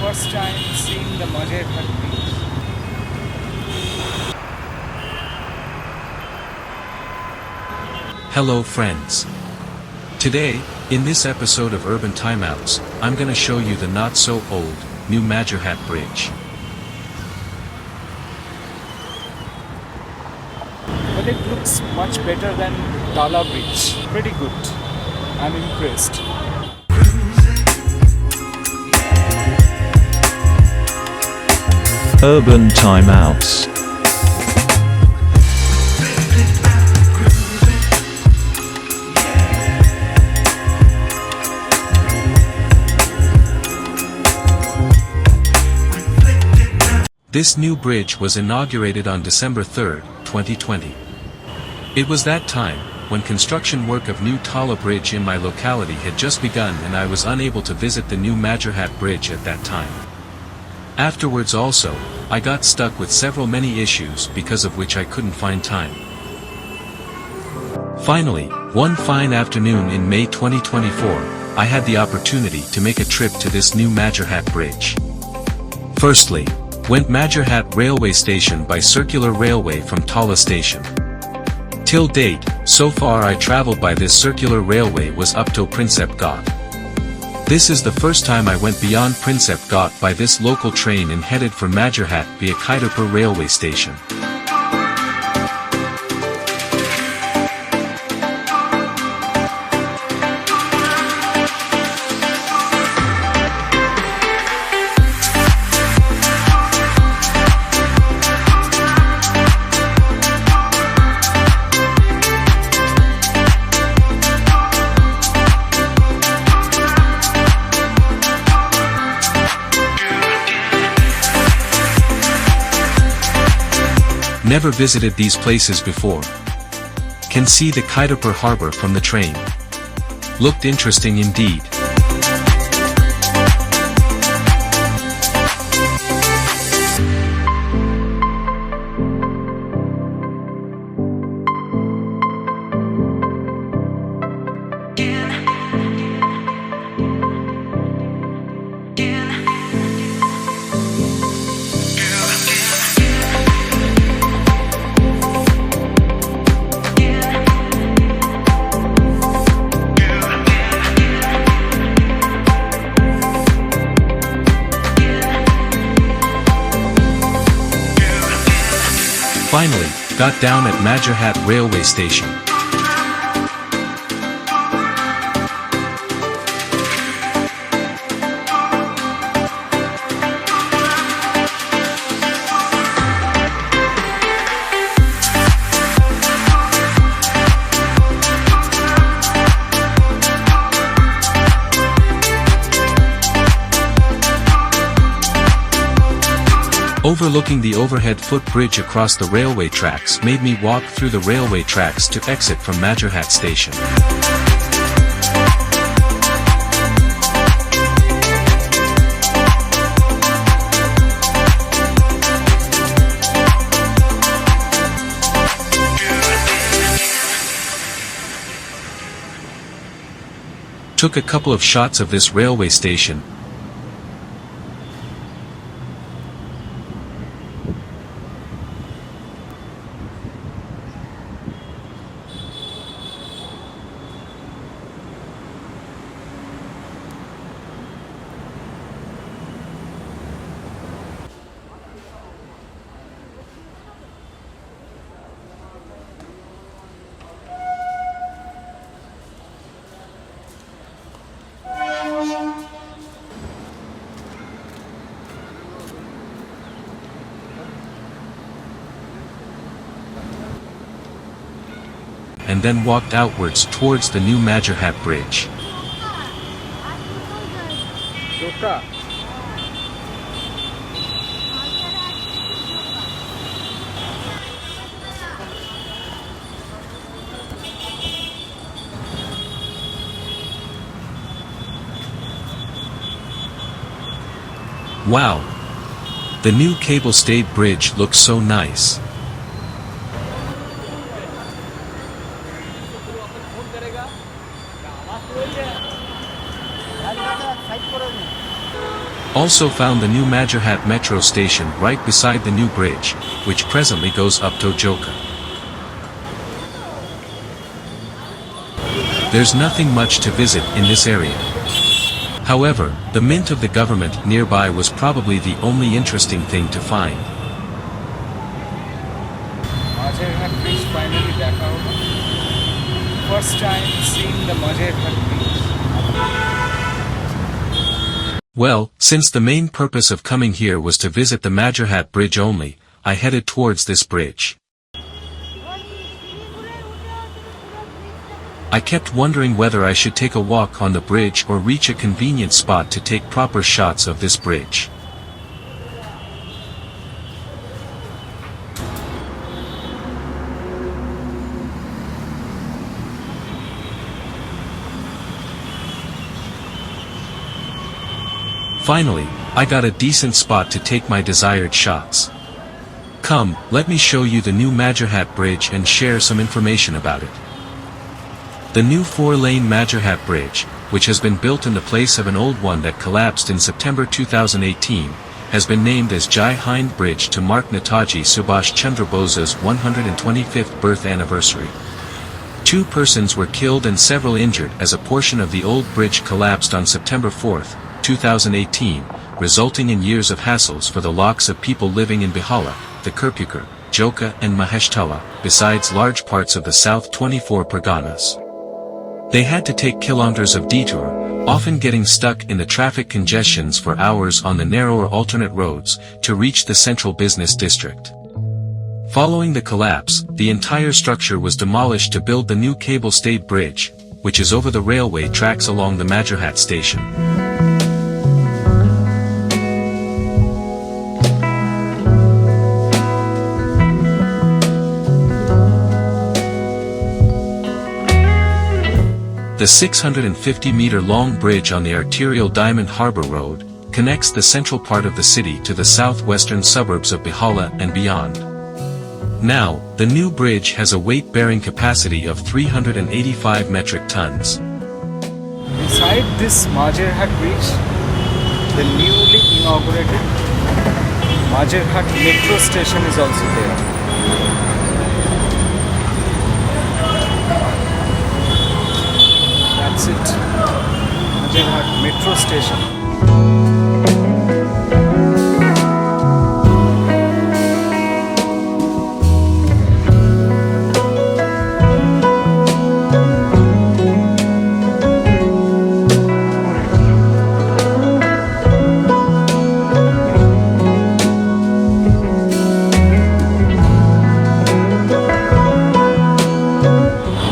first time seeing the Majerhat beach. Hello friends. Today, in this episode of Urban Timeouts, I'm gonna show you the not so old, new Majerhat Bridge. But it looks much better than Tala Bridge. Pretty good. I'm impressed. Urban Timeouts. This new bridge was inaugurated on December 3, 2020. It was that time, when construction work of new Tala Bridge in my locality had just begun and I was unable to visit the new Majerhat Bridge at that time. Afterwards also, I got stuck with many issues because of which I couldn't find time. Finally, one fine afternoon in May 2024, I had the opportunity to make a trip to this new Majerhat Bridge. Firstly, went Majerhat Railway Station by Circular Railway from Tala Station. Till date, so far I traveled by this circular railway was up to Princep Ghat. This is the first time I went beyond Princep Ghat by this local train and headed for Majerhat via Khairpur Railway Station. Never visited these places before. Can see the Khairpur harbor from the train. Looked interesting indeed. Finally, got down at Majerhat Railway Station. Overlooking the overhead footbridge across the railway tracks made me walk through the railway tracks to exit from Majerhat Station. Took a couple of shots of this railway station. And then walked outwards towards the new Majerhat Bridge. Wow! The new cable-stayed bridge looks so nice. Also found the new Majerhat metro station right beside the new bridge, which presently goes up to Joka. There's nothing much to visit in this area. However, the mint of the government nearby was probably the only interesting thing to find. Majerhat Bridge finally দেখা হলো. First time seeing the Majerhat Bridge. Well, since the main purpose of coming here was to visit the Majerhat Bridge only, I headed towards this bridge. I kept wondering whether I should take a walk on the bridge or reach a convenient spot to take proper shots of this bridge. Finally, I got a decent spot to take my desired shots. Come, let me show you the new Majerhat Bridge and share some information about it. The new 4-lane Majerhat Bridge, which has been built in the place of an old one that collapsed in September 2018, has been named as Jai Hind Bridge to mark Netaji Subhash Chandra Bose's 125th birth anniversary. 2 persons were killed and several injured as a portion of the old bridge collapsed on September 4, 2018, resulting in years of hassles for the lakhs of people living in Bihala, the Kirpukar, Joka and Maheshtala, besides large parts of the South 24 Parganas. They had to take kilometers of detour, often getting stuck in the traffic congestions for hours on the narrower alternate roads, to reach the central business district. Following the collapse, the entire structure was demolished to build the new cable-stayed bridge, which is over the railway tracks along the Majerhat station. The 650-meter-long bridge on the arterial Diamond Harbour Road connects the central part of the city to the southwestern suburbs of Bihala and beyond. Now, the new bridge has a weight-bearing capacity of 385 metric tons. Beside this Majerhat Bridge, the newly inaugurated Majerhat metro station is also there. That's it. Majerhat metro station.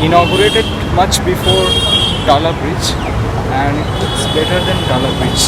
Inaugurated much before Dala Bridge, and it's better than Dala Bridge.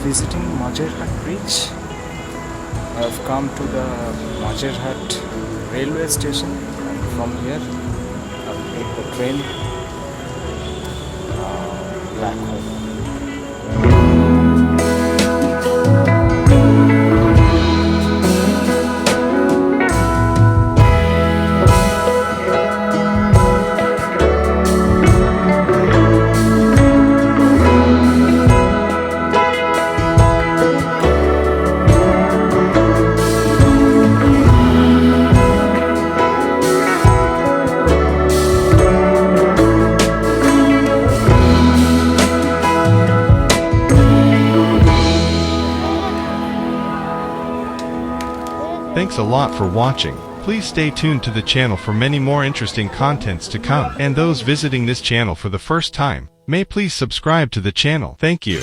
Visiting Majerhat Bridge, I have come to the Majerhat railway station, and from here I will take the train black hole. Thanks a lot for watching. Please stay tuned to the channel for many more interesting contents to come. And those visiting this channel for the first time, may please subscribe to the channel. Thank you.